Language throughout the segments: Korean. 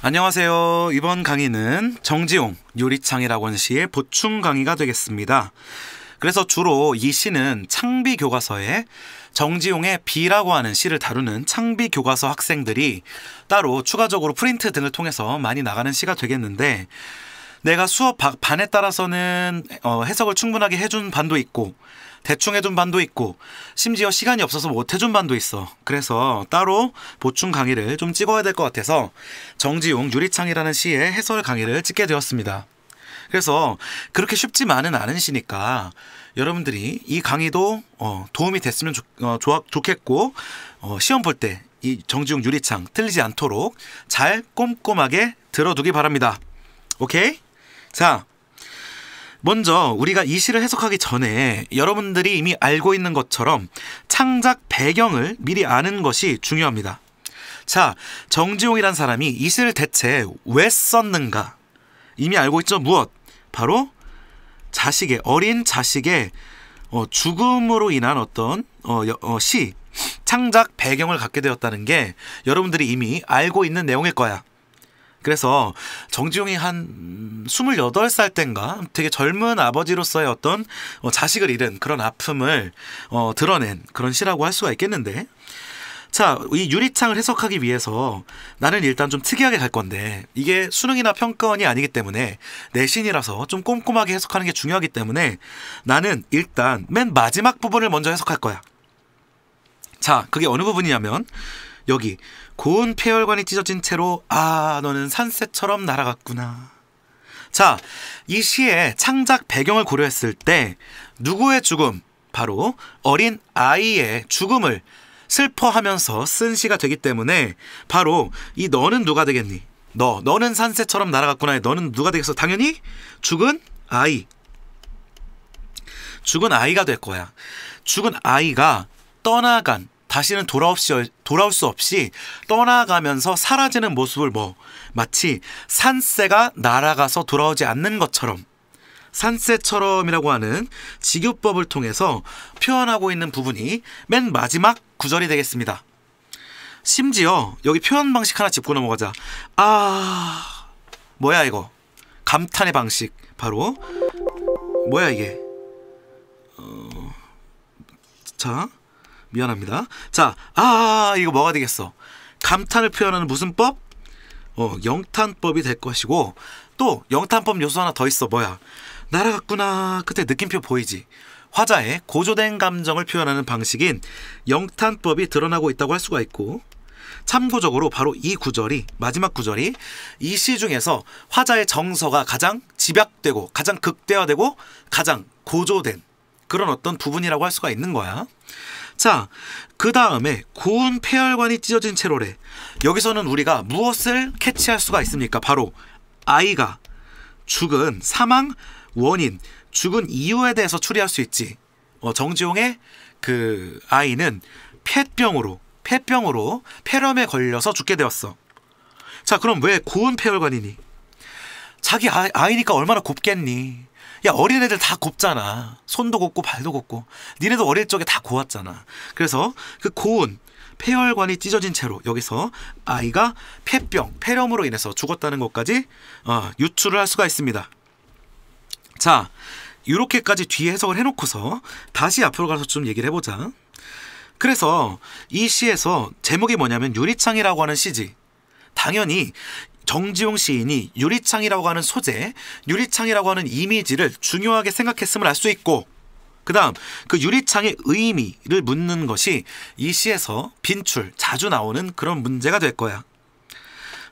안녕하세요. 이번 강의는 정지용 유리창이라고 하는 시의 보충 강의가 되겠습니다. 그래서 주로 이 시는 창비 교과서에 정지용의 비라고 하는 시를 다루는 창비 교과서 학생들이 따로 추가적으로 프린트 등을 통해서 많이 나가는 시가 되겠는데, 내가 수업 반에 따라서는 해석을 충분하게 해준 반도 있고 대충 해준 반도 있고 심지어 시간이 없어서 못 해준 반도 있어. 그래서 따로 보충 강의를 좀 찍어야 될 것 같아서 정지용 유리창이라는 시의 해설 강의를 찍게 되었습니다. 그래서 그렇게 쉽지만은 않은 시니까 여러분들이 이 강의도 도움이 됐으면 좋겠고, 시험 볼 때 이 정지용 유리창 틀리지 않도록 잘 꼼꼼하게 들어두기 바랍니다. 오케이? 자, 먼저 우리가 이 시를 해석하기 전에 여러분들이 이미 알고 있는 것처럼 창작 배경을 미리 아는 것이 중요합니다. 자, 정지용이란 사람이 이 시를 대체 왜 썼는가? 이미 알고 있죠? 무엇? 바로 어린 자식의 죽음으로 인한 어떤 시, 창작 배경을 갖게 되었다는 게 여러분들이 이미 알고 있는 내용일 거야. 그래서 정지용이 한 28살 땐가 되게 젊은 아버지로서의 어떤 자식을 잃은 그런 아픔을 드러낸 그런 시라고 할 수가 있겠는데, 자, 이 유리창을 해석하기 위해서 나는 일단 좀 특이하게 갈 건데, 이게 수능이나 평가원이 아니기 때문에 내신이라서 좀 꼼꼼하게 해석하는 게 중요하기 때문에 나는 일단 맨 마지막 부분을 먼저 해석할 거야. 자, 그게 어느 부분이냐면 여기 고운 폐혈관이 찢어진 채로 너는 산새처럼 날아갔구나. 자, 이 시의 창작 배경을 고려했을 때 누구의 죽음? 바로 어린 아이의 죽음을 슬퍼하면서 쓴 시가 되기 때문에 바로 이 너는 누가 되겠니? 너는 산새처럼 날아갔구나의 너는 누가 되겠어? 당연히 죽은 아이. 죽은 아이가 될 거야. 죽은 아이가 다시는 돌아올 수 없이 떠나가면서 사라지는 모습을 마치 산새가 날아가서 돌아오지 않는 것처럼, 산새처럼이라고 하는 직유법을 통해서 표현하고 있는 부분이 맨 마지막 구절이 되겠습니다. 심지어 여기 표현 방식 하나 짚고 넘어가자. 뭐야 이거? 감탄의 방식. 바로 뭐야 이게? 자, 미안합니다. 자, 이거 뭐가 되겠어? 감탄을 표현하는 무슨 법? 영탄법이 될 것이고, 또 영탄법 요소 하나 더 있어. 뭐야? 날아갔구나. 그때 느낌표 보이지? 화자의 고조된 감정을 표현하는 방식인 영탄법이 드러나고 있다고 할 수가 있고, 참고적으로 바로 이 구절이, 마지막 구절이 이 시 중에서 화자의 정서가 가장 집약되고 가장 극대화되고 가장 고조된 그런 어떤 부분이라고 할 수가 있는 거야. 자, 그 다음에 고운 폐혈관이 찢어진 채로래. 여기서는 우리가 무엇을 캐치할 수가 있습니까? 바로 아이가 죽은 사망 원인, 죽은 이유에 대해서 추리할 수 있지. 정지용의 그 아이는 폐병으로 폐렴에 걸려서 죽게 되었어. 자, 그럼 왜 고운 폐혈관이니? 자기 아이니까 얼마나 곱겠니? 야, 어린애들 다 곱잖아. 손도 곱고 발도 곱고. 니네도 어릴 적에 다 고왔잖아. 그래서 그 고운 폐혈관이 찢어진 채로 여기서 아이가 폐렴으로 인해서 죽었다는 것까지 유추를 할 수가 있습니다. 자, 이렇게까지 뒤에 해석을 해놓고서 다시 앞으로 가서 좀 얘기를 해보자. 그래서 이 시에서 제목이 뭐냐면 유리창이라고 하는 시지. 당연히 정지용 시인이 유리창이라고 하는 소재, 유리창이라고 하는 이미지를 중요하게 생각했음을 알 수 있고, 그 다음 그 유리창의 의미를 묻는 것이 이 시에서 자주 나오는 그런 문제가 될 거야.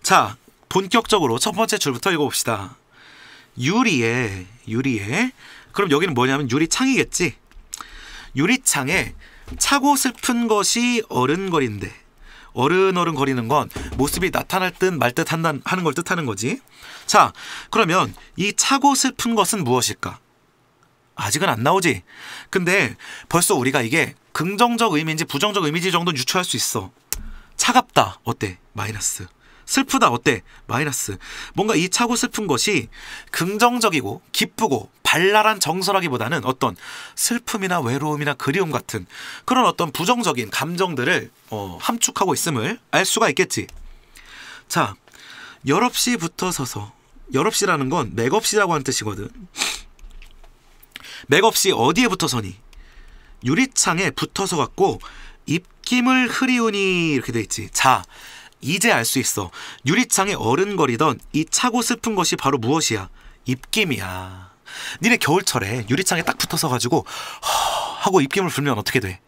자, 본격적으로 첫 번째 줄부터 읽어봅시다. 유리에 그럼 여기는 뭐냐면 유리창이겠지. 유리창에 차고 슬픈 것이 어른거린데, 어른거리는 건 모습이 나타날 듯 말 듯 하는 걸 뜻하는 거지. 자, 그러면 이 차고 슬픈 것은 무엇일까? 아직은 안 나오지. 근데 벌써 우리가 이게 긍정적 의미인지 부정적 의미인지 정도는 유추할 수 있어. 차갑다. 어때? 마이너스. 슬프다. 어때? 마이너스. 뭔가 이 차고 슬픈 것이 긍정적이고 기쁘고 발랄한 정서라기보다는 어떤 슬픔이나 외로움이나 그리움 같은 그런 어떤 부정적인 감정들을 함축하고 있음을 알 수가 있겠지. 자, 여럿이 붙어 서서, 여럿이라는 건 맥없이라고 하는 뜻이거든. 맥없이 어디에 붙어 서니? 유리창에 붙어서 갖고 입김을 흐리우니 이렇게 돼 있지. 자, 이제 알 수 있어. 유리창에 어른거리던 이 차고 슬픈 것이 바로 무엇이야? 입김이야. 니네 겨울철에 유리창에 딱 붙어서 가지고 하고 입김을 불면 어떻게 돼?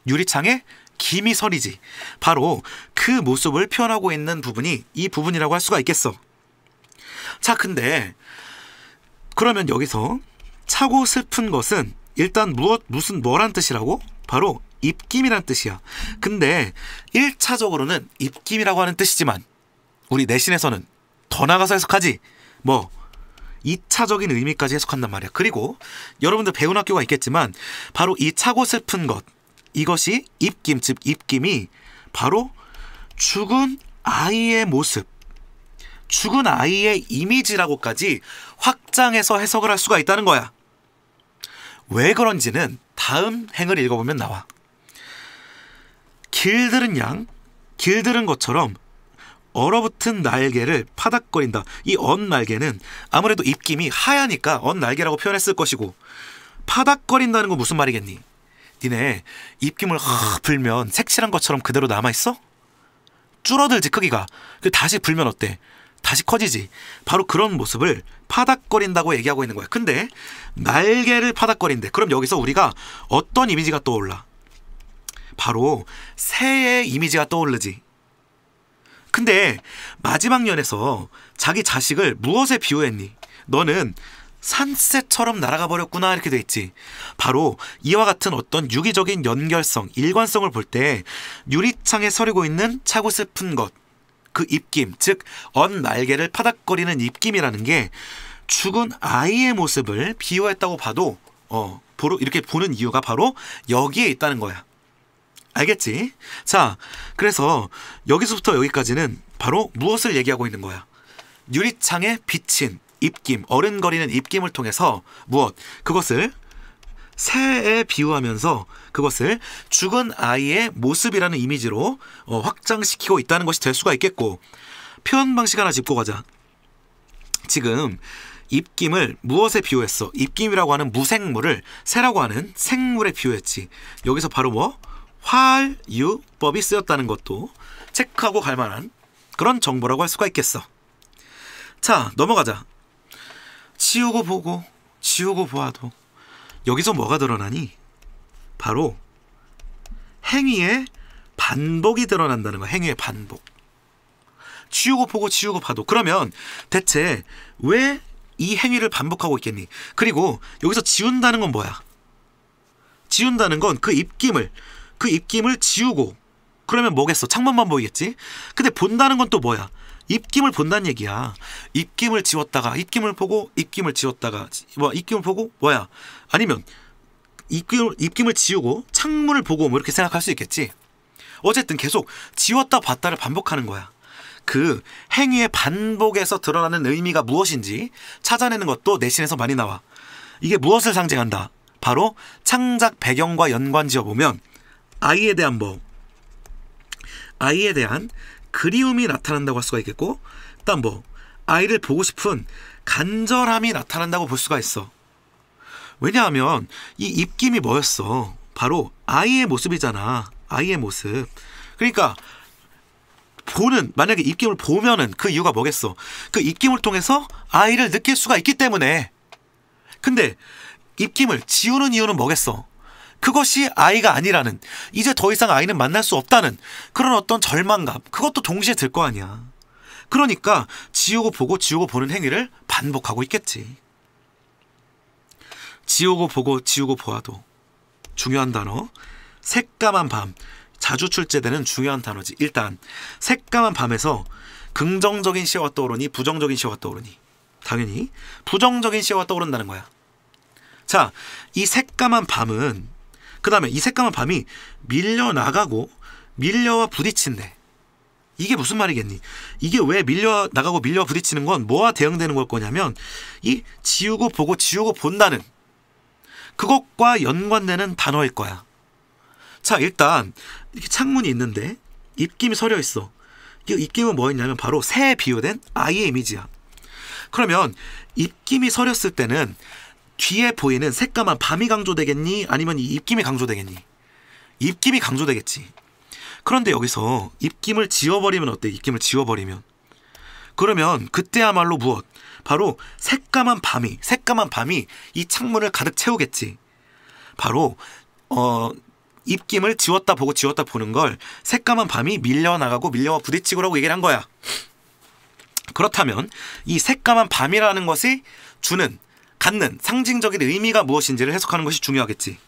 유리창에 김이 서리지. 바로 그 모습을 표현하고 있는 부분이 이 부분이라고 할 수가 있겠어. 자, 근데 그러면 여기서 차고 슬픈 것은 일단 뭐란 뜻이라고? 바로 입김이란 뜻이야. 근데 1차적으로는 입김이라고 하는 뜻이지만 우리 내신에서는 더 나가서 해석하지. 2차적인 의미까지 해석한단 말이야. 그리고 여러분들 배운 학교가 있겠지만 바로 이 차고 슬픈 것, 이것이 입김, 즉 입김이 바로 죽은 아이의 모습, 죽은 아이의 이미지라고까지 확장해서 해석을 할 수가 있다는 거야. 왜 그런지는 다음 행을 읽어보면 나와. 길들은 양, 길들은 것처럼 얼어붙은 날개를 파닥거린다. 이 언날개는 아무래도 입김이 하얘니까 언날개라고 표현했을 것이고, 파닥거린다는 건 무슨 말이겠니? 니네 입김을 불면 색칠한 것처럼 그대로 남아있어? 줄어들지 크기가. 다시 불면 어때? 다시 커지지. 바로 그런 모습을 파닥거린다고 얘기하고 있는 거야. 근데 날개를 파닥거린대. 그럼 여기서 우리가 어떤 이미지가 떠올라? 바로 새의 이미지가 떠오르지. 근데 마지막 연에서 자기 자식을 무엇에 비유했니? 너는 산새처럼 날아가 버렸구나 이렇게 돼 있지. 바로 이와 같은 어떤 유기적인 연결성, 일관성을 볼 때 유리창에 서리고 있는 차고 슬픈 것, 그 입김, 즉 언날개를 파닥거리는 입김이라는 게 죽은 아이의 모습을 비유했다고 봐도 이렇게 보는 이유가 바로 여기에 있다는 거야. 알겠지? 자, 그래서 여기서부터 여기까지는 바로 무엇을 얘기하고 있는 거야? 유리창에 비친 입김, 어른거리는 입김을 통해서 그것을 새에 비유하면서 그것을 죽은 아이의 모습이라는 이미지로 확장시키고 있다는 것이 될 수가 있겠고, 표현 방식 하나 짚고 가자. 지금 입김을 무엇에 비유했어? 입김이라고 하는 무생물을 새라고 하는 생물에 비유했지. 여기서 바로 활유법이 쓰였다는 것도 체크하고 갈 만한 그런 정보라고 할 수가 있겠어. 자, 넘어가자. 지우고 보고 지우고 보아도 여기서 뭐가 드러나니? 바로 행위의 반복이 드러난다는 거야. 행위의 반복. 지우고 보고 지우고 봐도. 그러면 대체 왜 이 행위를 반복하고 있겠니? 그리고 여기서 지운다는 건 뭐야? 지운다는 건 그 입김을 지우고, 그러면 뭐겠어? 창문만 보이겠지? 근데 본다는 건 또 뭐야? 입김을 본다는 얘기야. 입김을 지웠다가 입김을 보고 입김을 지웠다가 입김을 보고 아니면 입김을 지우고 창문을 보고 이렇게 생각할 수 있겠지. 어쨌든 계속 지웠다 봤다를 반복하는 거야. 그 행위의 반복에서 드러나는 의미가 무엇인지 찾아내는 것도 내신에서 많이 나와. 이게 무엇을 상징한다? 바로 창작 배경과 연관지어 보면 아이에 대한 그리움이 나타난다고 할 수가 있겠고, 일단 아이를 보고 싶은 간절함이 나타난다고 볼 수가 있어. 왜냐하면 이 입김이 뭐였어? 바로 아이의 모습이잖아. 아이의 모습. 그러니까 만약에 입김을 보면은 그 이유가 뭐겠어? 그 입김을 통해서 아이를 느낄 수가 있기 때문에. 근데 입김을 지우는 이유는 뭐겠어? 그것이 아이가 아니라는, 이제 더 이상 아이는 만날 수 없다는 그런 어떤 절망감, 그것도 동시에 들 거 아니야. 그러니까 지우고 보고 지우고 보는 행위를 반복하고 있겠지. 지우고 보고 지우고 보아도. 중요한 단어, 새까만 밤. 자주 출제되는 중요한 단어지. 일단 새까만 밤에서 긍정적인 시어가 떠오르니 부정적인 시어가 떠오르니? 당연히 부정적인 시어가 떠오른다는 거야. 자, 이 새까만 밤은, 그 다음에 이 새까만 밤이 밀려나가고 밀려와 부딪힌대. 이게 무슨 말이겠니? 이게 왜 밀려나가고 밀려와 부딪히는 건 뭐와 대응되는 걸 거냐면 이 지우고 보고 지우고 본다는 그것과 연관되는 단어일 거야. 자, 일단 이렇게 창문이 있는데 입김이 서려 있어. 이 입김은 뭐였냐면 바로 새에 비유된 아이의 이미지야. 그러면 입김이 서렸을 때는 뒤에 보이는 새까만 밤이 강조되겠니? 아니면 이 입김이 강조되겠니? 입김이 강조되겠지. 그런데 여기서 입김을 지워버리면 어때? 입김을 지워버리면. 그러면 그때야말로 무엇? 바로 새까만 밤이 이 창문을 가득 채우겠지. 바로 입김을 지웠다 보는 걸 새까만 밤이 밀려나가고 밀려와 부딪히고라고 얘기를 한 거야. 그렇다면 이 새까만 밤이라는 것이 갖는 상징적인 의미가 무엇인지를 해석하는 것이 중요하겠지.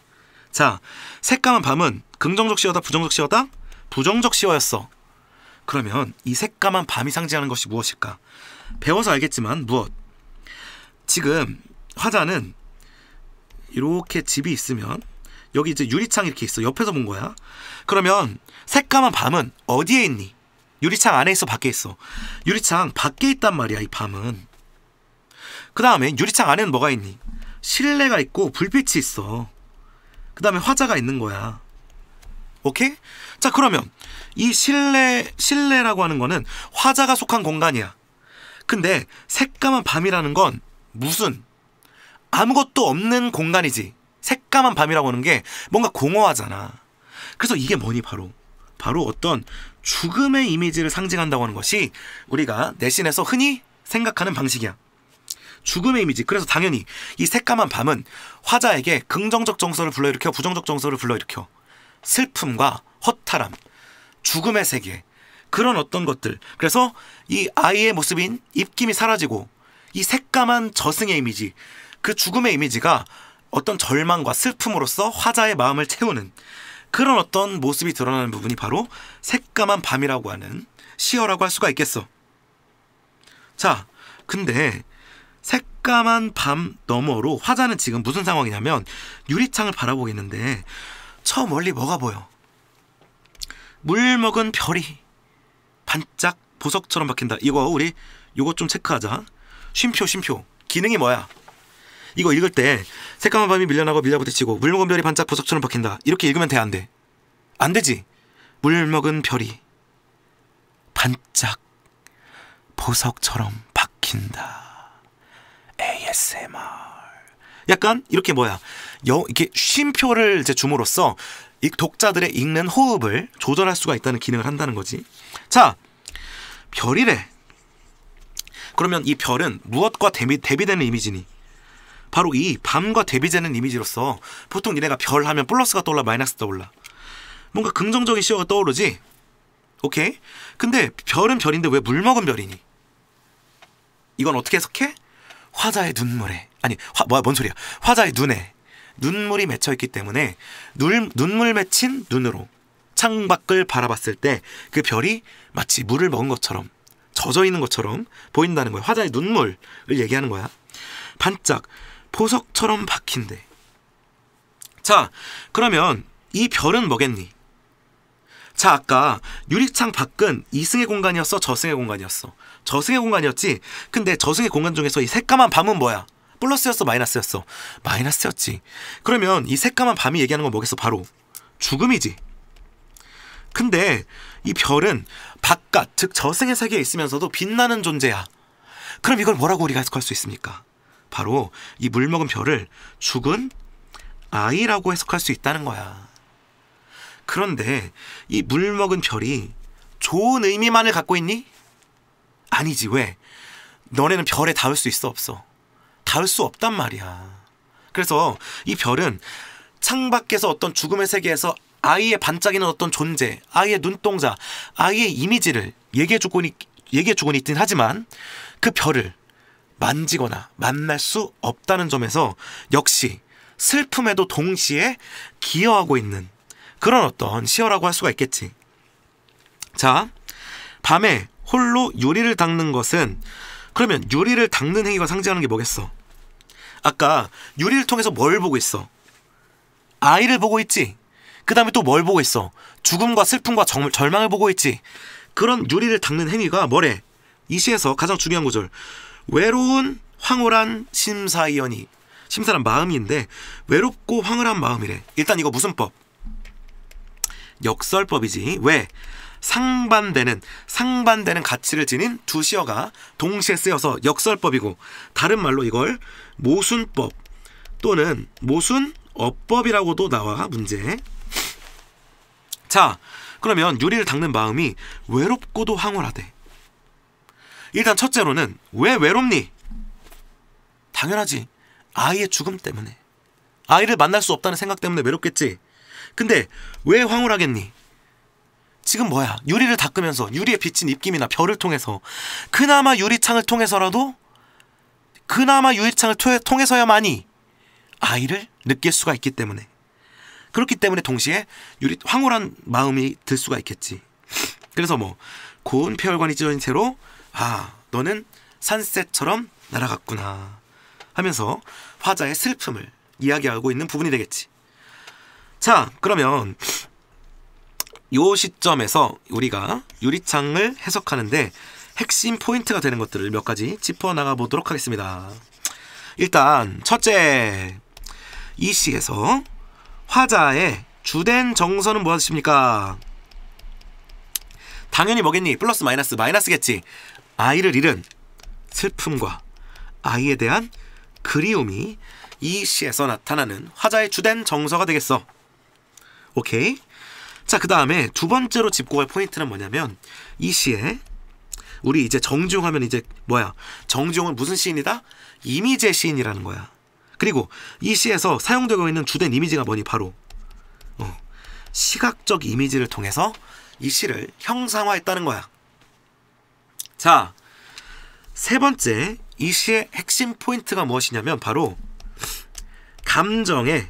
자, 새까만 밤은 긍정적 시어다, 부정적 시어다? 부정적 시어였어. 그러면 이 새까만 밤이 상징하는 것이 무엇일까? 배워서 알겠지만 무엇? 지금 화자는 이렇게 집이 있으면 여기 이제 유리창 이렇게 있어. 옆에서 본 거야. 그러면 새까만 밤은 어디에 있니? 유리창 안에 있어, 밖에 있어? 유리창 밖에 있단 말이야, 이 밤은. 그 다음에 유리창 안에는 뭐가 있니? 실내가 있고 불빛이 있어. 그 다음에 화자가 있는 거야. 오케이? 자, 그러면 이 실내라고 하는 거는 화자가 속한 공간이야. 근데 새까만 밤이라는 건 무슨 아무것도 없는 공간이지. 새까만 밤이라고 하는 게 뭔가 공허하잖아. 그래서 이게 뭐니? 바로 어떤 죽음의 이미지를 상징한다고 하는 것이 우리가 내신에서 흔히 생각하는 방식이야. 죽음의 이미지. 그래서 당연히 이 새까만 밤은 화자에게 긍정적 정서를 불러일으켜 부정적 정서를 불러일으켜 슬픔과 허탈함, 죽음의 세계, 그런 어떤 것들. 그래서 이 아이의 모습인 입김이 사라지고 이 새까만 저승의 이미지, 그 죽음의 이미지가 어떤 절망과 슬픔으로써 화자의 마음을 채우는 그런 어떤 모습이 드러나는 부분이 바로 새까만 밤이라고 하는 시어라고 할 수가 있겠어. 자, 근데 새까만 밤 너머로 화자는 지금 무슨 상황이냐면 유리창을 바라보고 있는데 저 멀리 뭐가 보여? 물 먹은 별이 반짝 보석처럼 박힌다. 우리 이거 좀 체크하자. 쉼표 기능이 뭐야? 이거 읽을 때 새까만 밤이 밀려나고 밀려부딪히고 물 먹은 별이 반짝 보석처럼 박힌다. 이렇게 읽으면 돼, 안 돼? 안 되지. 물 먹은 별이 반짝 보석처럼 박힌다. ASMR. 약간 이렇게 이렇게 쉼표를 이제 줌으로써 이 독자들의 읽는 호흡을 조절할 수가 있다는 기능을 한다는 거지. 자, 별이래. 그러면 이 별은 무엇과 대비되는 이미지니? 바로 이 밤과 대비되는 이미지로서 보통 니네가 별 하면 플러스가 떠올라, 마이너스 떠올라? 뭔가 긍정적인 시어가 떠오르지? 오케이? 근데 별은 별인데 왜 물 먹은 별이니? 이건 어떻게 해석해? 화자의 눈물에, 뭔 소리야? 화자의 눈에 눈물이 맺혀있기 때문에 눈물 맺힌 눈으로 창밖을 바라봤을 때 그 별이 마치 물을 먹은 것처럼 젖어있는 것처럼 보인다는 거야. 화자의 눈물을 얘기하는 거야. 반짝 보석처럼 박힌대. 자, 그러면 이 별은 뭐겠니? 자, 아까 유리창 밖은 이승의 공간이었어, 저승의 공간이었어? 저승의 공간이었지. 근데 저승의 공간 중에서 이 새까만 밤은 뭐야? 플러스였어, 마이너스였어? 마이너스였지. 그러면 이 새까만 밤이 얘기하는 건 뭐겠어? 바로 죽음이지. 근데 이 별은 바깥, 즉 저승의 세계에 있으면서도 빛나는 존재야. 그럼 이걸 뭐라고 우리가 해석할 수 있습니까? 바로 이 물 먹은 별을 죽은 아이라고 해석할 수 있다는 거야. 그런데 이 물 먹은 별이 좋은 의미만을 갖고 있니? 아니지. 왜? 너네는 별에 닿을 수 있어, 없어? 닿을 수 없단 말이야. 그래서 이 별은 창밖에서 어떤 죽음의 세계에서 아이의 반짝이는 어떤 존재, 아이의 눈동자, 아이의 이미지를 얘기해주고는 있긴 하지만 그 별을 만지거나 만날 수 없다는 점에서 역시 슬픔에도 동시에 기여하고 있는 그런 어떤 시어라고 할 수가 있겠지. 자, 밤에 홀로 유리를 닦는 것은, 그러면 유리를 닦는 행위가 상징하는 게 뭐겠어? 아까 유리를 통해서 뭘 보고 있어? 아이를 보고 있지. 그 다음에 또 뭘 보고 있어? 죽음과 슬픔과 절망을 보고 있지. 그런 유리를 닦는 행위가 뭐래? 이 시에서 가장 중요한 구절. 외로운 황홀한 심사위원이, 심사란 마음인데 외롭고 황홀한 마음이래. 일단 이거 무슨 법? 역설법이지. 왜? 상반되는 가치를 지닌 두 시어가 동시에 쓰여서 역설법이고, 다른 말로 이걸 모순법 또는 모순어법이라고도 나와, 문제. 자, 그러면 유리를 닦는 마음이 외롭고도 황홀하대. 일단 첫째로는 왜 외롭니? 당연하지. 아이의 죽음 때문에. 아이를 만날 수 없다는 생각 때문에 외롭겠지. 근데 왜 황홀하겠니? 지금 뭐야? 유리를 닦으면서 유리에 비친 입김이나 별을 통해서, 그나마 유리창을 통해서야만이 아이를 느낄 수가 있기 때문에, 그렇기 때문에 동시에 황홀한 마음이 들 수가 있겠지. 그래서 뭐 고운 폐혈관이 찢어진 채로 너는 산새처럼 날아갔구나 하면서 화자의 슬픔을 이야기하고 있는 부분이 되겠지. 자, 그러면 요 시점에서 우리가 유리창을 해석하는데 핵심 포인트가 되는 것들을 몇 가지 짚어나가 보도록 하겠습니다. 일단 첫째, 이 시에서 화자의 주된 정서는 무엇입니까? 당연히 뭐겠니? 플러스 마이너스, 마이너스겠지. 아이를 잃은 슬픔과 아이에 대한 그리움이 이 시에서 나타나는 화자의 주된 정서가 되겠어. 오케이? 자, 그 다음에 두 번째로 짚고 갈 포인트는 뭐냐면, 이 시에 우리 이제 정주용 하면 이제 뭐야? 정주용은 무슨 시인이다? 이미지의 시인이라는 거야. 그리고 이 시에서 사용되고 있는 주된 이미지가 뭐니? 바로 시각적 이미지를 통해서 이 시를 형상화했다는 거야. 자, 세 번째, 이 시의 핵심 포인트가 무엇이냐면 바로 감정의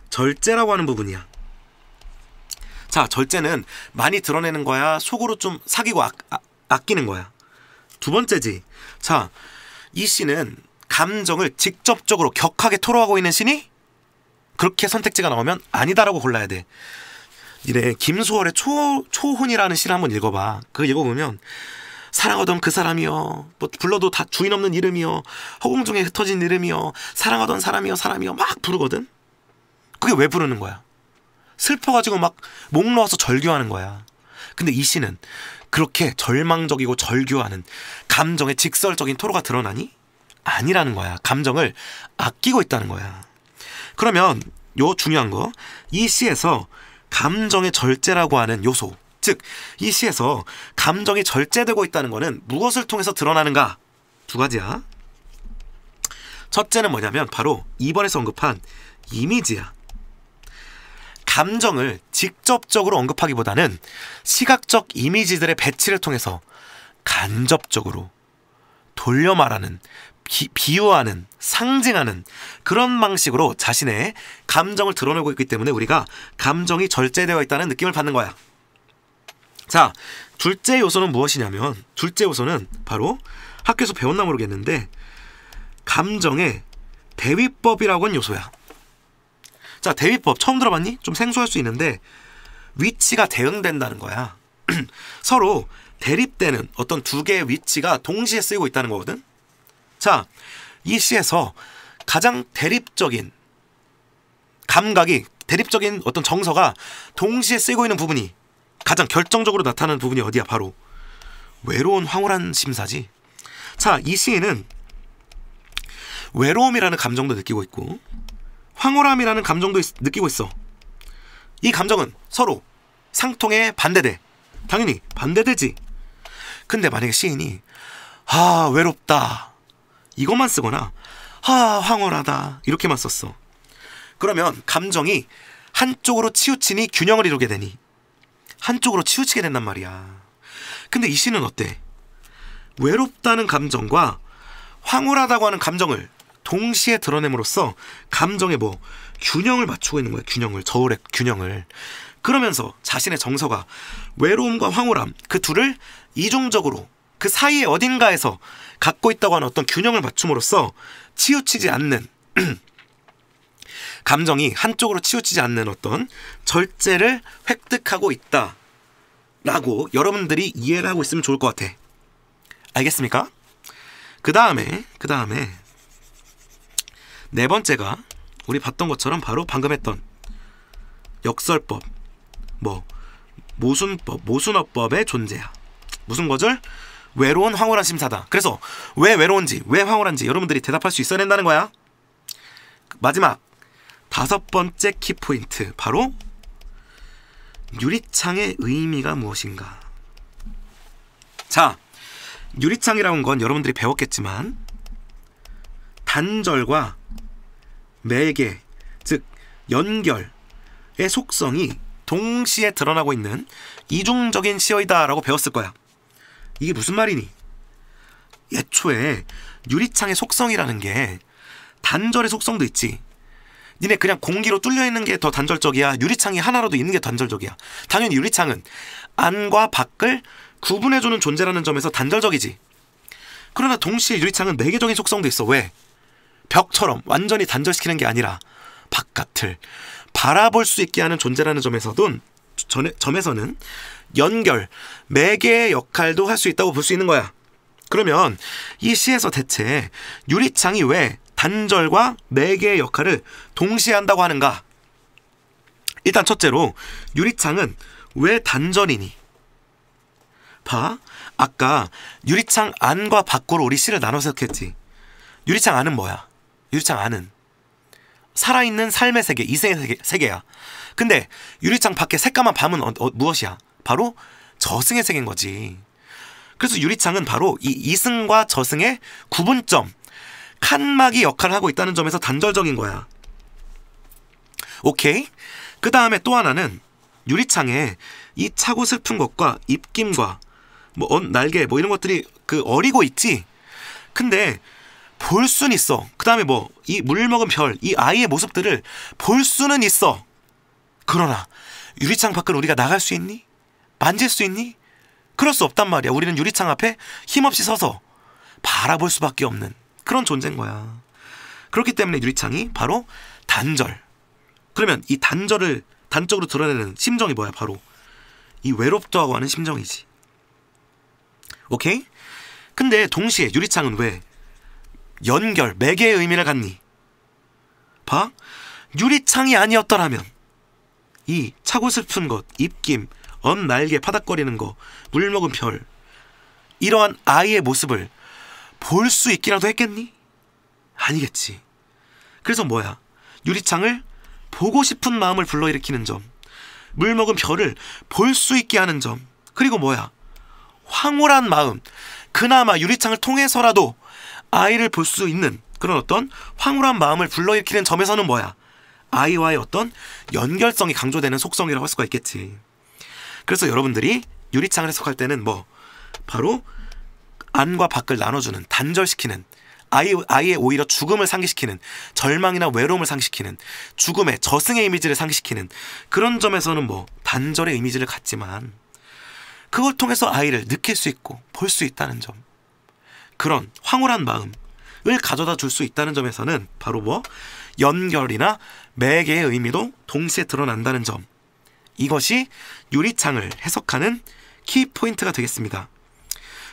절제라고 하는 부분이야. 자, 절제는 많이 드러내는 거야? 속으로 좀 사귀고 아끼는 거야? 두 번째지. 자, 이 시는 감정을 직접적으로 격하게 토로하고 있는 시니? 그렇게 선택지가 나오면 아니다라고 골라야 돼. 이래 김소월의 초혼이라는 시를 한번 읽어봐. 그거 읽어보면 사랑하던 그 사람이여, 뭐 불러도 다 주인 없는 이름이여, 허공 중에 흩어진 이름이여, 사랑하던 사람이여 막 부르거든. 그게 왜 부르는 거야? 슬퍼가지고 막 목 놓아서 절규하는 거야. 근데 이 시는 그렇게 절망적이고 절규하는 감정의 직설적인 토로가 드러나니? 아니라는 거야. 감정을 아끼고 있다는 거야. 그러면 요 중요한 거, 이 시에서 감정의 절제라고 하는 요소, 즉 이 시에서 감정이 절제되고 있다는 거는 무엇을 통해서 드러나는가? 두 가지야. 첫째는 뭐냐면 바로 2번에서 언급한 이미지야. 감정을 직접적으로 언급하기보다는 시각적 이미지들의 배치를 통해서 간접적으로 돌려 말하는, 비유하는, 상징하는 그런 방식으로 자신의 감정을 드러내고 있기 때문에 우리가 감정이 절제되어 있다는 느낌을 받는 거야. 자, 둘째 요소는 무엇이냐면, 둘째 요소는 바로 학교에서 배웠나 모르겠는데 감정의 대위법이라고 하는 요소야. 자, 대위법 처음 들어봤니? 좀 생소할 수 있는데 위치가 대응된다는 거야. 서로 대립되는 어떤 두 개의 위치가 동시에 쓰이고 있다는 거거든. 자, 이 시에서 가장 대립적인 감각이, 대립적인 어떤 정서가 동시에 쓰이고 있는 부분이, 가장 결정적으로 나타나는 부분이 어디야? 바로 외로운 황홀한 심사지. 자, 이 시인은 외로움이라는 감정도 느끼고 있고 황홀함이라는 감정도 느끼고 있어. 이 감정은 서로 상통에 반대돼. 당연히 반대되지. 근데 만약에 시인이 외롭다 이것만 쓰거나 황홀하다 이렇게만 썼어. 그러면 감정이 한쪽으로 치우치니 균형을 이루게 되니 한쪽으로 치우치게 된단 말이야. 근데 이 시는 어때? 외롭다는 감정과 황홀하다고 하는 감정을 동시에 드러냄으로써 감정의 균형을 맞추고 있는 거야. 균형을, 저울의 균형을. 그러면서 자신의 정서가 외로움과 황홀함, 그 둘을 이중적으로 그 사이의 어딘가에서 갖고 있다고 하는 어떤 균형을 맞춤으로써 치우치지 않는 감정이 한쪽으로 치우치지 않는 어떤 절제를 획득하고 있다라고 여러분들이 이해를 하고 있으면 좋을 것 같아. 알겠습니까? 그 다음에 네 번째가 우리 봤던 것처럼 바로 방금 했던 역설법, 모순어법의 존재야. 무슨 거절? 외로운 황홀한 심사다. 그래서 왜 외로운지, 왜 황홀한지 여러분들이 대답할 수 있어야 된다는 거야. 마지막 5번째 키포인트, 바로 유리창의 의미가 무엇인가. 자, 유리창이라는 건 여러분들이 배웠겠지만 단절과 매개, 즉 연결의 속성이 동시에 드러나고 있는 이중적인 시어이다 라고 배웠을 거야. 이게 무슨 말이니? 애초에 유리창의 속성이라는 게 단절의 속성도 있지. 니네 그냥 공기로 뚫려 있는 게 더 단절적이야, 유리창이 하나라도 있는 게 단절적이야? 당연히 유리창은 안과 밖을 구분해주는 존재라는 점에서 단절적이지. 그러나 동시에 유리창은 매개적인 속성도 있어. 왜? 벽처럼 완전히 단절시키는 게 아니라 바깥을 바라볼 수 있게 하는 존재라는 점에서는 연결, 매개의 역할도 할 수 있다고 볼 수 있는 거야. 그러면 이 시에서 대체 유리창이 왜 단절과 매개의 역할을 동시에 한다고 하는가? 일단 첫째로 유리창은 왜 단절이니? 봐, 아까 유리창 안과 밖으로 우리 시를 나눠서 했지. 유리창 안은 뭐야? 유리창 안은 살아있는 삶의 세계, 이생의 세계야. 근데 유리창 밖에 새까만 밤은 무엇이야? 바로 저승의 세계인 거지. 그래서 유리창은 바로 이 이승과 저승의 구분점, 칸막이 역할을 하고 있다는 점에서 단절적인 거야. 오케이? 그 다음에 또 하나는 유리창에 이 차고 슬픈 것과 입김과 날개 이런 것들이 어리고 있지. 근데 볼 수는 있어. 그 다음에 이 물 먹은 별, 이 아이의 모습들을 볼 수는 있어. 그러나 유리창 밖을 우리가 나갈 수 있니? 만질 수 있니? 그럴 수 없단 말이야. 우리는 유리창 앞에 힘없이 서서 바라볼 수밖에 없는 그런 존재인 거야. 그렇기 때문에 유리창이 바로 단절. 그러면 이 단절을 단적으로 드러내는 심정이 뭐야? 바로 이 외롭다고 하는 심정이지. 오케이? 근데 동시에 유리창은 왜 연결, 매개의 의미를 갖니? 봐, 유리창이 아니었더라면 이 차고 슬픈 것, 입김, 날개 파닥거리는 거, 물 먹은 별, 이러한 아이의 모습을 볼 수 있기라도 했겠니? 아니겠지. 그래서 뭐야? 유리창을 보고 싶은 마음을 불러일으키는 점, 물 먹은 별을 볼 수 있게 하는 점, 그리고 뭐야? 황홀한 마음, 그나마 유리창을 통해서라도 아이를 볼 수 있는 그런 어떤 황홀한 마음을 불러일으키는 점에서는 뭐야? 아이와의 어떤 연결성이 강조되는 속성이라고 할 수가 있겠지. 그래서 여러분들이 유리창을 해석할 때는 바로 안과 밖을 나눠주는, 단절시키는, 아이의 오히려 죽음을 상기시키는, 절망이나 외로움을 상기시키는, 죽음의, 저승의 이미지를 상기시키는 그런 점에서는 단절의 이미지를 갖지만 그걸 통해서 아이를 느낄 수 있고 볼 수 있다는 점, 그런 황홀한 마음을 가져다 줄 수 있다는 점에서는 바로 연결이나 매개의 의미도 동시에 드러난다는 점, 이것이 유리창을 해석하는 키포인트가 되겠습니다.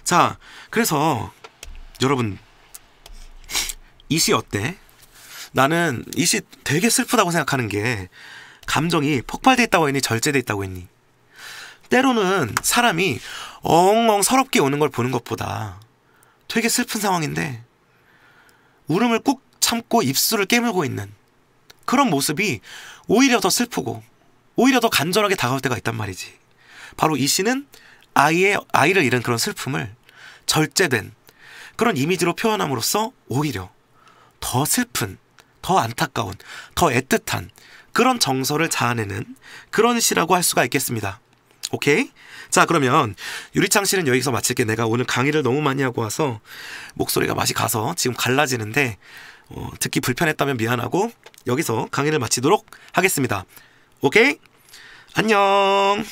자, 그래서 여러분, 이 시 어때? 나는 이 시 되게 슬프다고 생각하는 게, 감정이 폭발돼 있다고 했니? 절제돼 있다고 했니? 때로는 사람이 엉엉 서럽게 우는 걸 보는 것보다 되게 슬픈 상황인데 울음을 꾹 참고 입술을 깨물고 있는 그런 모습이 오히려 더 슬프고 오히려 더 간절하게 다가올 때가 있단 말이지. 바로 이 시는 아이를 잃은 그런 슬픔을 절제된 그런 이미지로 표현함으로써 오히려 더 슬픈, 더 안타까운, 더 애틋한 그런 정서를 자아내는 그런 시라고 할 수가 있겠습니다. 오케이? 자, 그러면 유리창 시는 여기서 마칠게. 내가 오늘 강의를 너무 많이 하고 와서 목소리가 맛이 가서 지금 갈라지는데 듣기 불편했다면 미안하고 여기서 강의를 마치도록 하겠습니다. 오케이? 안녕.